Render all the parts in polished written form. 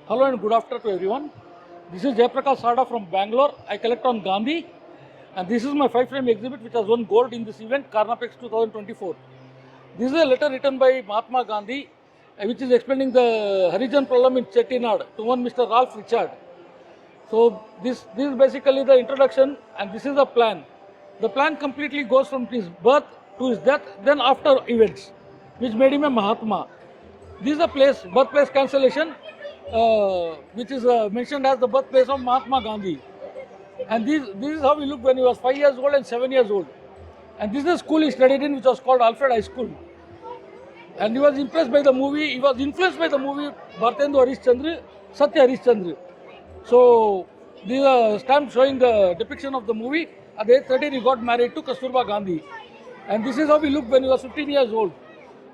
Hello and good afternoon to everyone. This is Jayaprakash Sada from Bangalore. I collect on Gandhi, and this is my 5-frame exhibit which has won gold in this event, Carnapex 2024. This is a letter written by Mahatma Gandhi, which is explaining the Harijan problem in Chettinad to one Mr. Ralph Richard. So this is basically the introduction, and this is the plan. The plan completely goes from his birth to his death, then after events, which made him a Mahatma. This is the place, birthplace cancellation, which is mentioned as the birthplace of Mahatma Gandhi. And this is how he looked when he was 5 years old and 7 years old. And this is the school he studied in, which was called Alfred High School. And he was impressed by the movie. He was influenced by the movie Bhartendu Harishchandra, Satya Harishchandra. So these are stamps showing the depiction of the movie. At age 13, he got married to Kasturba Gandhi. And this is how he looked when he was 15 years old.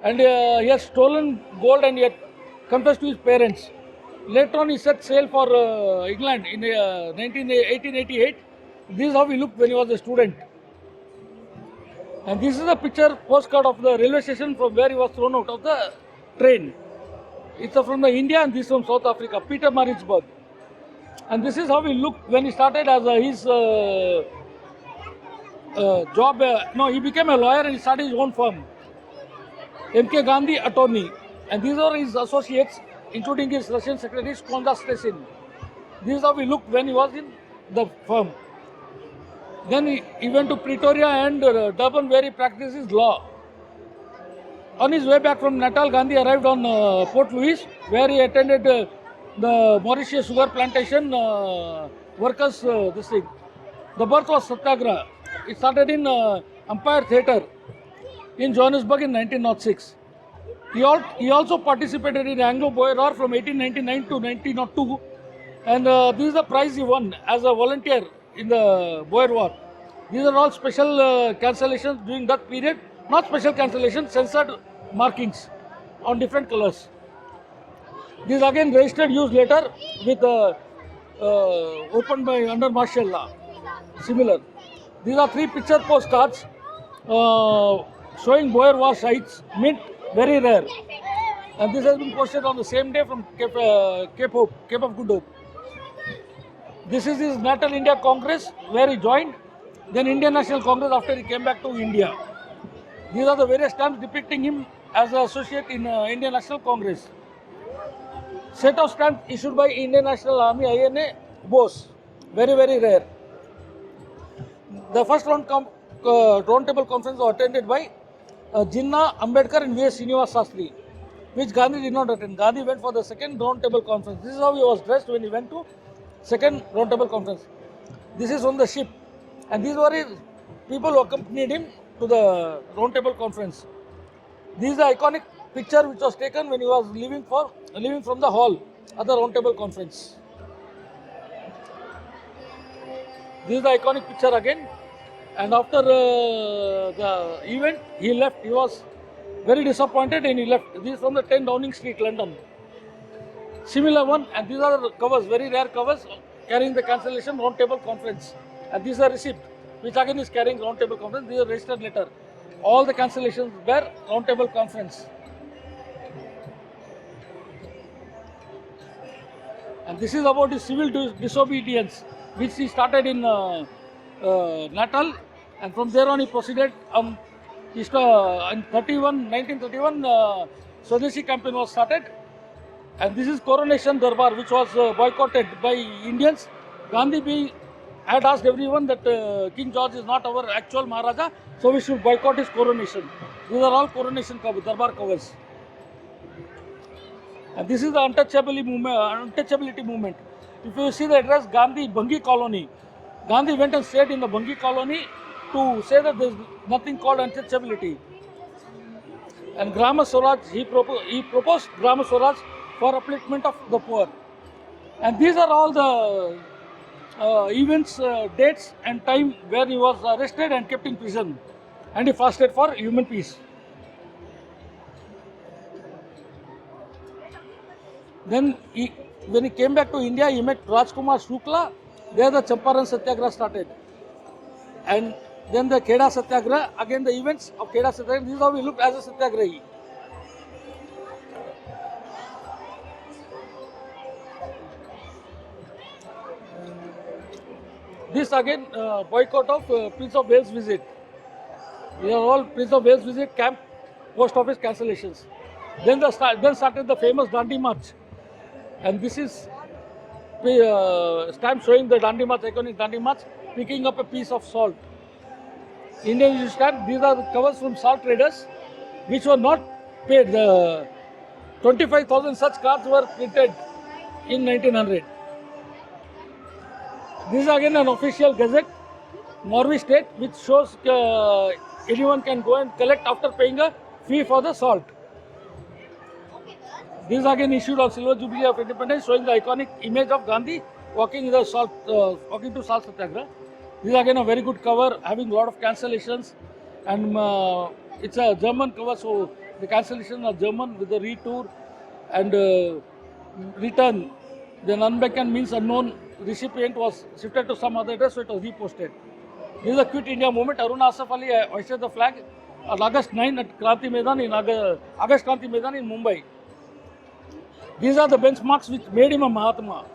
And he had stolen gold and he had confessed to his parents. Later on, he set sail for England in 1888. This is how he looked when he was a student. And this is a picture postcard of the railway station from where he was thrown out of the train. It's from the India and this from South Africa, Peter Maritzburg. And this is how he looked when he started as his job. He became a lawyer and he started his own firm. M.K. Gandhi Attorney, and these are his associates, including his Russian secretary Skonda Stesin. This is how he looked when he was in the firm. Then he went to Pretoria and Durban, where he practiced his law. On his way back from Natal, Gandhi arrived on Port Louis, where he attended the Mauritius sugar plantation workers this thing. The birth was Satyagraha. It started in Empire Theatre in Johannesburg in 1906. He also participated in Anglo-Boer War from 1899 to 1902, and this is the prize he won as a volunteer in the Boer War. These are all special cancellations during that period, not special cancellations, censored markings on different colors. This is again registered use later with opened by under martial law. Similar. These are 3 picture postcards showing Boer War sites, mint, very rare. And this has been posted on the same day from Cape of Good Hope. This is his Natal India Congress, where he joined, then Indian National Congress after he came back to India. These are the various stamps depicting him as an associate in Indian National Congress. Set of stamps issued by Indian National Army, INA, Bose, very, very rare. The first round table conference was attended by Jinnah, Ambedkar and V.S. Srinivas Sastry, which Gandhi did not attend. Gandhi went for the second round table conference. This is how he was dressed when he went to second round table conference. This is from the ship, and these were his people who accompanied him to the round table conference. This is the iconic picture which was taken when he was leaving from the hall at the round table conference. This is the iconic picture again. And after the event, he left. He was very disappointed and he left. This is from the 10 Downing Street, London. Similar one, and these are the covers, very rare covers, carrying the cancellation round table conference. And this is a receipt, which again is carrying round table conference. This is a registered letter. All the cancellations were round table conference. And this is about his civil disobedience, which he started in Natal, and from there on he proceeded. In 1931, Swadeshi campaign was started, and this is Coronation Darbar, which was boycotted by Indians. Gandhi had asked everyone that King George is not our actual Maharaja, so we should boycott his coronation. These are all coronation covers, Darbar covers. And this is the untouchability movement. If you see the address, Gandhi Bhangi Colony. Gandhi went and stayed in the Bhangi Colony to say that there is nothing called untouchability. And Grama Swaraj, he proposed Grama Swaraj for upliftment of the poor. And these are all the events, dates and time where he was arrested and kept in prison. And he fasted for human peace. Then when he came back to India, he met Rajkumar Shukla. There the Champaran Satyagraha started. And then the Kheda Satyagraha, again the events of Kheda Satyagraha. This is how he looked as a Satyagrahi. This again boycott of Prince of Wales visit. These are all Prince of Wales visit camp post office cancellations. Then started the famous Dandi March, and this is stamp showing the Dandi March, iconic Dandi March, picking up a piece of salt. Indian issue stamp. These are the covers from salt traders, which were not paid. 25,000 such cards were printed in 1900. This is again an official gazette, Norway State, which shows anyone can go and collect after paying a fee for the salt. This is again issued on Silver Jubilee of Independence, showing the iconic image of Gandhi walking to salt satyagraha. This is again a very good cover, having a lot of cancellations, and it's a German cover, so the cancellations are German with the retour and return. The unbeacon means unknown recipient was shifted to some other address, so it was reposted. This is a Quit India movement. Aruna Asaf Ali hoisted the flag on August 9 at Kranti Maidan in August Kranti Maidan in Mumbai. These are the benchmarks which made him a Mahatma.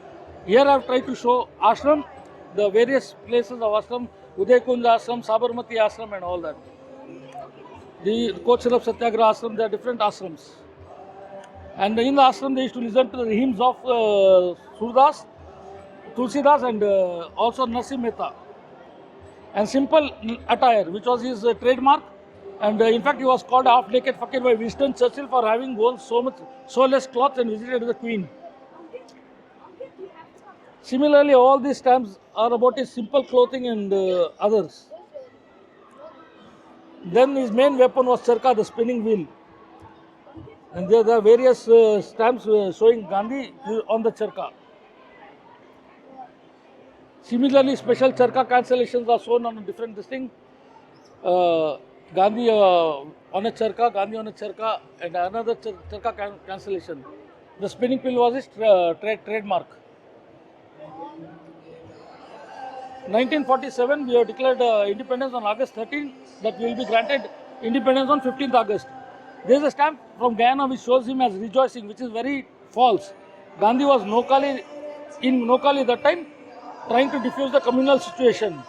Here I have tried to show ashram, the various places of ashram, Uday Kunj ashram, Sabarmati ashram and all that. The Kochharab Satyagraha ashram, there are different ashrams. And in the ashram they used to listen to the hymns of Surdas, Tulsidas and also Narsim Mehta. And simple attire, which was his trademark. And in fact, he was called half-naked fakir by Winston Churchill for having worn so less cloth and visited the Queen. Similarly, all these stamps are about his simple clothing and others. Then his main weapon was charka, the spinning wheel. And there are various stamps showing Gandhi on the charka. Similarly, special charka cancellations are shown on a different thing. Gandhi on a charka, and another charka cancellation. The spinning wheel was his trademark. 1947, we have declared independence on August 13, that we will be granted independence on 15th August. There is a stamp from Guyana which shows him as rejoicing, which is very false. Gandhi was in Nokali that time, trying to diffuse the communal situation.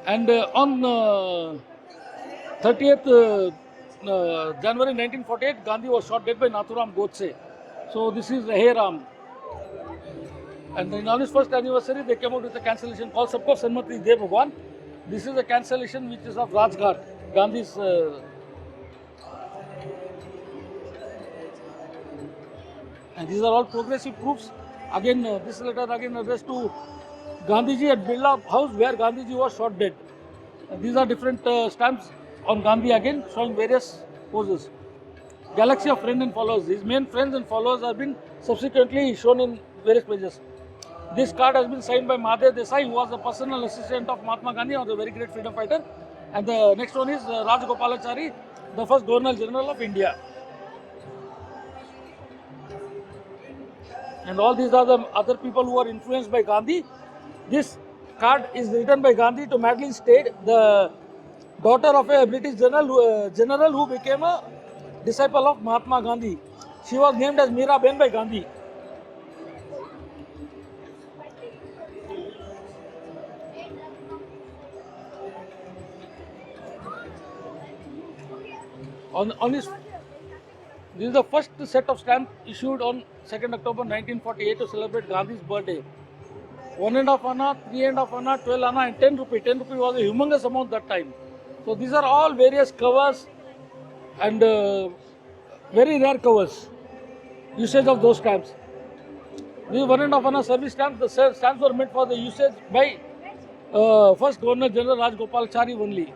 And on 30th January 1948, Gandhi was shot dead by Nathuram Godse. So this is Hey Ram. And on his first anniversary, they came out with a cancellation called Sabko Sanmati De Bhagwan. This is a cancellation which is of Rajghat, Gandhi's. And these are all progressive proofs. Again, this letter again addressed to Gandhiji at Birla House, where Gandhiji was shot dead. And these are different stamps on Gandhi again, showing various poses. Galaxy of friends and followers. His main friends and followers have been subsequently shown in various pages. This card has been signed by Mahadev Desai, who was a personal assistant of Mahatma Gandhi, or a very great freedom fighter. And the next one is Rajagopalachari, the first Governor General of India. And all these are the other people who are influenced by Gandhi. This card is written by Gandhi to Madeline Stade, the daughter of a British general who became a disciple of Mahatma Gandhi. She was named as Meera Ben by Gandhi. This is the first set of stamps issued on 2nd October 1948 to celebrate Gandhi's birthday. 1.5 anna, 3.5 anna, 12 anna and 10 rupee. 10 rupee was a humongous amount that time. So these are all various covers and very rare covers. Usage of those stamps. These 1.5 anna service stamps. The stamps were meant for the usage by first Governor General Rajagopalachari only.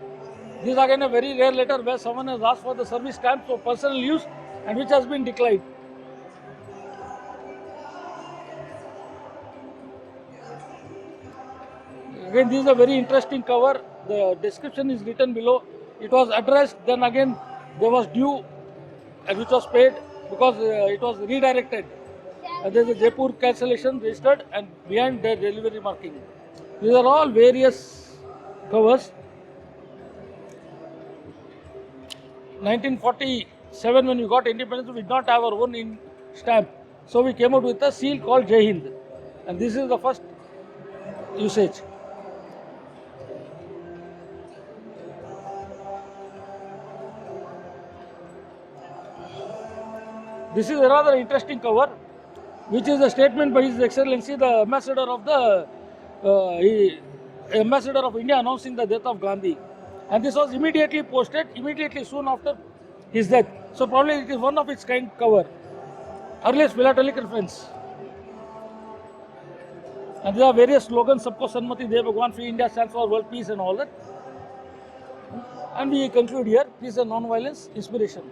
This is again a very rare letter where someone has asked for the service stamp for personal use and which has been declined. Again, this is a very interesting cover. The description is written below. It was addressed, then again there was due and which was paid because it was redirected. And there is a Jaipur cancellation registered and behind the delivery marking. These are all various covers. 1947, when we got independence, we did not have our own stamp. So we came out with a seal called Jai Hind. And this is the first usage. This is a rather interesting cover, which is a statement by His Excellency, the Ambassador of Ambassador of India, announcing the death of Gandhi. And this was immediately posted, immediately soon after his death. So probably it is one of its kind cover. Earliest philatelic reference. And there are various slogans, Sabko Sanmati De Bhagwan, Free India stands for world peace and all that. And we conclude here, peace and non-violence, inspiration.